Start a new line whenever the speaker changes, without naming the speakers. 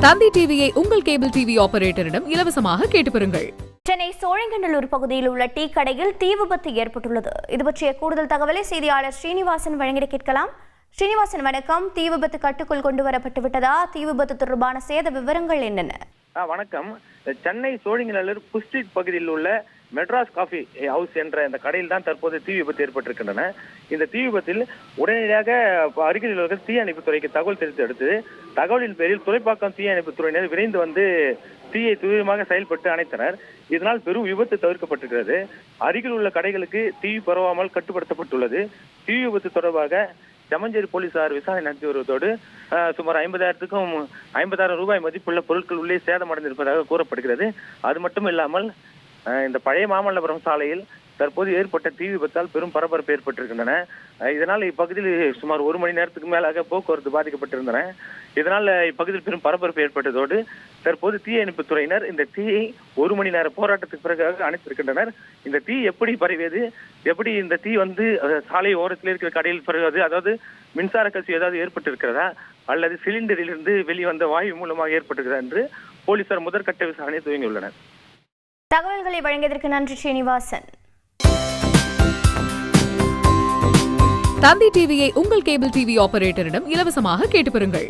தந்தி டிவியை உங்கள் cable TV ஆபரேட்டரிடம் இலவசமாக கேட்டு பெறுங்கள்.
சென்னை சோழிங்கநல்லூர் பகுதியில் உள்ள டீ கடையில் தீ விபத்து ஏற்பட்டுள்ளது. இது பற்றிய கூடுதல் தகவலை செய்தியாளர் ஸ்ரீனிவாசன் வழங்கிட கேட்கலாம். ஸ்ரீனிவாசன் வணக்கம். தீ விபத்து கட்டுக்குள் கொண்டு வரப்பட்டு விட்டதா? தீ விபத்து தொடர்பான சேத விவரங்கள் என்னென்ன?
வணக்கம். சென்னை சோழிங்கநல்லூர் புஸ்ட்ரீட் பகுதியில் உள்ள மெட்ராஸ் காஃபி ஹவுஸ் என்ற இந்த கடையில் தான் தற்போது தீ விபத்து ஏற்பட்டிருக்கின்றன. இந்த தீ விபத்தில் உடனடியாக அருகில் உள்ள தீயணைப்பு துறைக்கு தகவல் தெரிவித்து அடுத்து தகவலின் பேரில் துறைப்பாக்கம் தீயணைப்பு துறையினர் விரைந்து வந்து தீயை துரிதமாக செயல்பட்டு அணைத்தனர். இதனால் பெரும் விபத்து தவிர்க்கப்பட்டிருக்கிறது. அருகில் உள்ள கடைகளுக்கு தீ பரவாமல் கட்டுப்படுத்தப்பட்டுள்ளது. தீ விபத்து தொடர்பாக செம்மஞ்சேரி போலீசார் விசாரணை நடத்தி வருவதோடு சுமார் 50,000 ரூபாய் மதிப்புள்ள பொருட்கள் உள்ளே சேதமடைந்திருப்பதாக கூறப்படுகிறது. அது மட்டும் இல்லாமல் இந்த பழைய மாமல்லபுரம் சாலையில் தற்போது ஏற்பட்ட தீ விபத்தால் பெரும் பரபரப்பு ஏற்பட்டிருக்கின்றன. இதனால் இப்பகுதியில் சுமார் 1 மணி நேரத்துக்கு மேலாக போக்குவரத்து பாதிக்கப்பட்டிருந்தன. இதனால் இப்பகுதியில் பெரும் பரபரப்பு ஏற்பட்டதோடு தற்போது தீயணைப்பு துறையினர் இந்த தீயை 1 மணி நேர போராட்டத்துக்கு பிறகு அணைத்திருக்கின்றனர். இந்த தீ எப்படி பரவியது, எப்படி இந்த தீ வந்து சாலை ஓரத்தில் இருக்கிற கடையில் பரவுவது, அதாவது மின்சார கசிவு ஏதாவது ஏற்பட்டிருக்கிறதா அல்லது சிலிண்டரிலிருந்து வெளிவந்த வாயு மூலமாக ஏற்பட்டிருக்கிறதா என்று போலீசார் முதற்கட்ட விசாரணை துவங்கியுள்ளனர்.
தகவல்களை வழங்கியதற்கு நன்றி ஸ்ரீனிவாசன்.
தந்தி டிவியை உங்கள் கேபிள் டிவி ஆபரேட்டரிடம் இலவசமாக கேட்டு பெறுங்கள்.